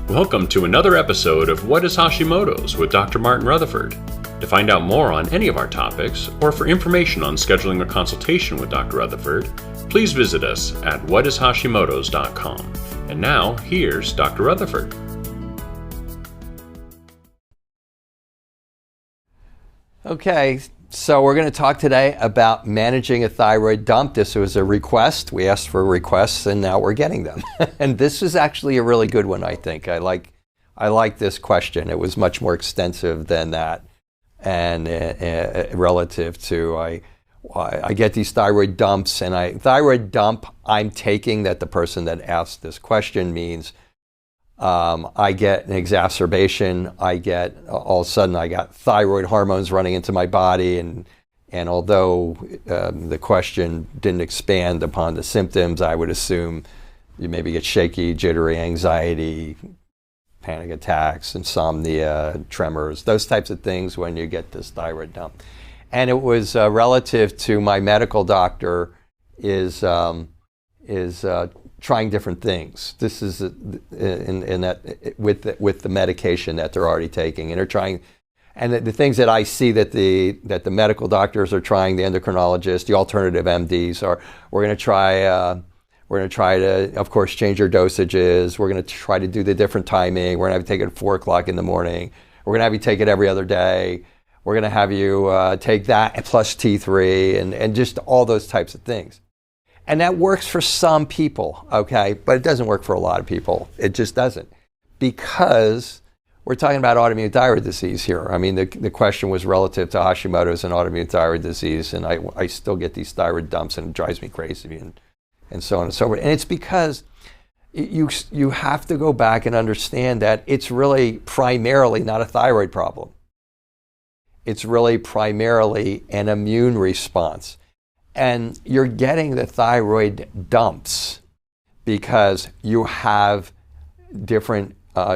Welcome to another episode of What is Hashimoto's with Dr. Martin Rutherford. To find out more on any of our topics, or for information on scheduling a consultation with Dr. Rutherford, please visit us at whatishashimotos.com. And now, here's Dr. Rutherford. Okay, so we're going to talk today about managing a thyroid dump. This was a request. We asked for requests, and now we're getting them. And this is actually a really good one, I think. I like this question. It was much more extensive than that, and relative to I get these thyroid dumps, and thyroid dump I'm taking that the person that asked this question means I get an exacerbation. All of a sudden I got thyroid hormones running into my body, and although the question didn't expand upon the symptoms, I would assume you maybe get shaky, jittery, anxiety, panic attacks, insomnia, tremors, those types of things when you get this thyroid dump. And it was relative to my medical doctor is trying different things. This is in that with the medication that they're already taking, and they're trying, and the things that I see that the medical doctors are trying, the endocrinologists, the alternative MDs are, we're going to try to, of course, change your dosages. We're going to try to do the different timing. We're going to have you take it at 4 o'clock in the morning. We're going to have you take it every other day. We're going to have you take that plus T3 and just all those types of things. And that works for some people, okay? But it doesn't work for a lot of people. It just doesn't. Because we're talking about autoimmune thyroid disease here. I mean, the question was relative to Hashimoto's and autoimmune thyroid disease, and I still get these thyroid dumps, and it drives me crazy, and so on and so forth. And it's because you have to go back and understand that it's really primarily not a thyroid problem. It's really primarily an immune response. And you're getting the thyroid dumps because you have different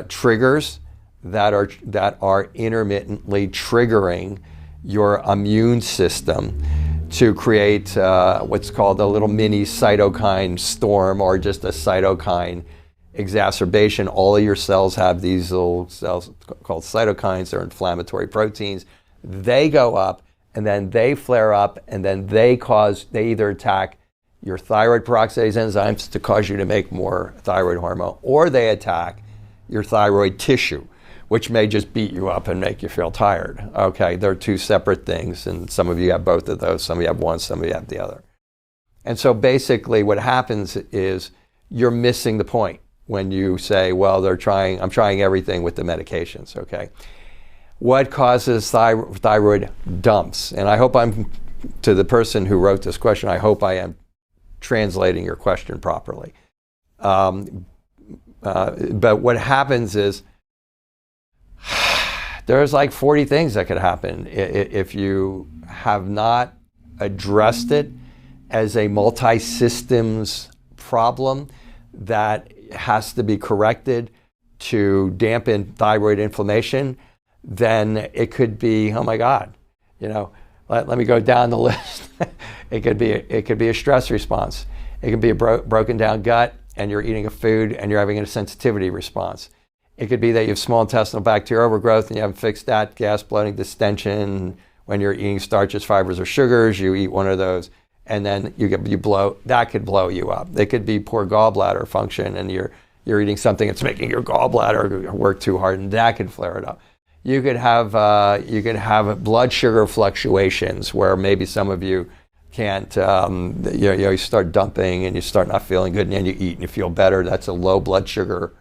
triggers that are intermittently triggering your immune system to create what's called a little mini cytokine storm, or just a cytokine exacerbation. All of your cells have these little cells called cytokines. They're inflammatory proteins. They go up, and then they flare up, and then they either attack your thyroid peroxidase enzymes to cause you to make more thyroid hormone, or they attack your thyroid tissue, which may just beat you up and make you feel tired. Okay, they're two separate things, and some of you have both of those, some of you have one, some of you have the other. And so basically what happens is you're missing the point when you say, well, I'm trying everything with the medications, okay? What causes thyroid dumps? And I hope to the person who wrote this question, I hope I am translating your question properly. But what happens is there's like 40 things that could happen if you have not addressed it as a multi-systems problem that has to be corrected to dampen thyroid inflammation. Then it could be, oh my God, let me go down the list. It could be a stress response. It could be a broken down gut, and you're eating a food and you're having a sensitivity response. It could be that you have small intestinal bacterial overgrowth and you haven't fixed that, gas, bloating, distension. When you're eating starches, fibers, or sugars, you eat one of those, and then you blow. That could blow you up. It could be poor gallbladder function, and you're eating something that's making your gallbladder work too hard, and that could flare it up. You could have blood sugar fluctuations where maybe some of you can't, you start dumping and you start not feeling good, and then you eat and you feel better. That's a low blood sugar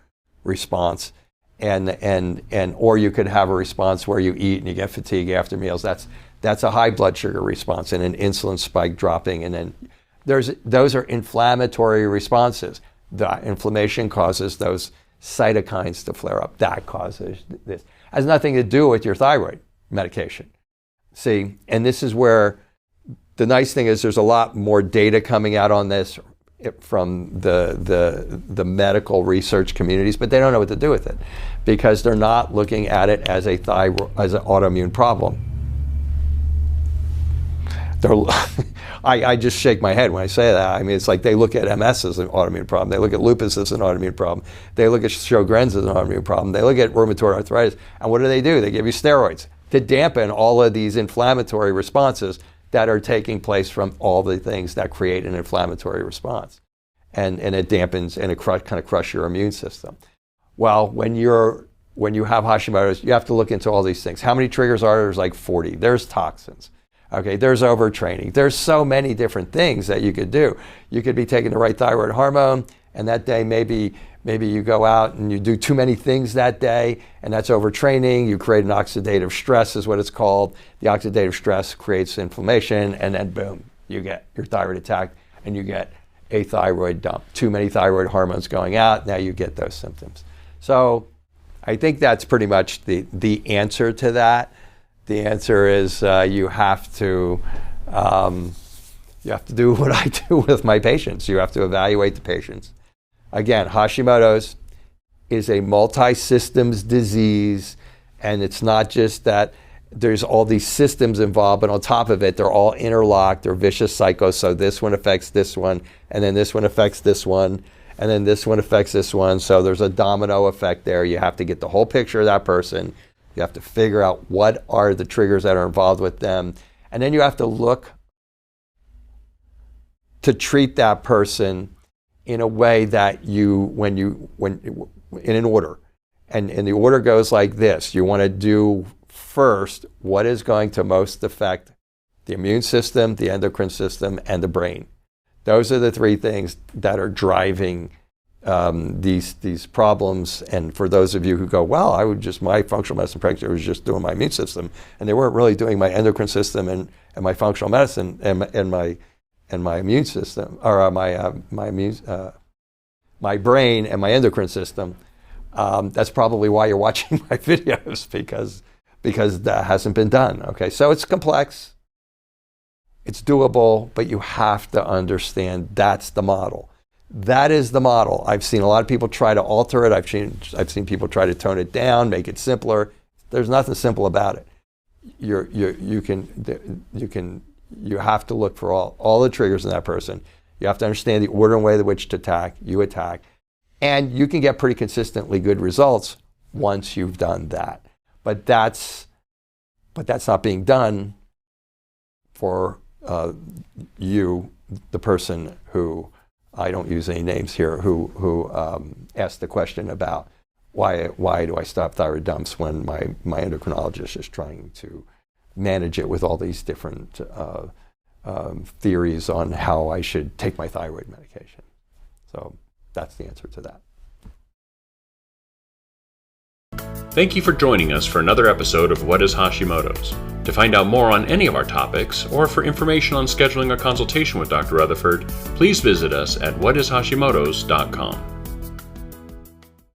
response, or you could have a response where you eat and you get fatigue after meals. That's a high blood sugar response and an insulin spike dropping, and then those are inflammatory responses. The inflammation causes those cytokines to flare up. That causes this. Has nothing to do with your thyroid medication. See, and this is where the nice thing is there's a lot more data coming out on this from the medical research communities, but they don't know what to do with it because they're not looking at it as an autoimmune problem. I just shake my head when I say that. I mean, it's like they look at MS as an autoimmune problem. They look at lupus as an autoimmune problem. They look at Sjogren's as an autoimmune problem. They look at rheumatoid arthritis. And what do? They give you steroids to dampen all of these inflammatory responses that are taking place from all the things that create an inflammatory response. And it dampens and it kind of crush your immune system. Well, when you have Hashimoto's, you have to look into all these things. How many triggers are there? There's like 40. There's toxins. Okay, there's overtraining. There's so many different things that you could do. You could be taking the right thyroid hormone, and that day maybe you go out and you do too many things that day, and that's overtraining. You create an oxidative stress is what it's called. The oxidative stress creates inflammation, and then boom, you get your thyroid attacked, and you get a thyroid dump. Too many thyroid hormones going out, now you get those symptoms. So I think that's pretty much the answer to that. The answer is you have to do what I do with my patients. You have to evaluate the patients. Again, Hashimoto's is a multi-systems disease, and it's not just that there's all these systems involved, but on top of it, they're all interlocked. They're vicious cycles. So this one affects this one, and then this one affects this one, and then this one affects this one. So there's a domino effect there. You have to get the whole picture of that person. You have to figure out what are the triggers that are involved with them. And then you have to look to treat that person in a way that in an order. And the order goes like this. You want to do first what is going to most affect the immune system, the endocrine system, and the brain. Those are the three things that are driving these problems. And for those of you who go, well, my functional medicine practitioner was just doing my immune system, and they weren't really doing my endocrine system and my functional medicine and my immune system, or my brain and my endocrine system. That's probably why you're watching my videos, because that hasn't been done. Okay, so it's complex, it's doable, but you have to understand that's the model. That is the model. I've seen a lot of people try to alter it. I've seen people try to tone it down, make it simpler. There's nothing simple about it. You have to look for all the triggers in that person. You have to understand the order and way in which to attack. And you can get pretty consistently good results once you've done that. But that's not being done for you, the person who, I don't use any names here, who asked the question about why do I stop thyroid dumps when my endocrinologist is trying to manage it with all these different theories on how I should take my thyroid medication. So that's the answer to that. Thank you for joining us for another episode of What is Hashimoto's? To find out more on any of our topics, or for information on scheduling a consultation with Dr. Rutherford, please visit us at whatishashimotos.com.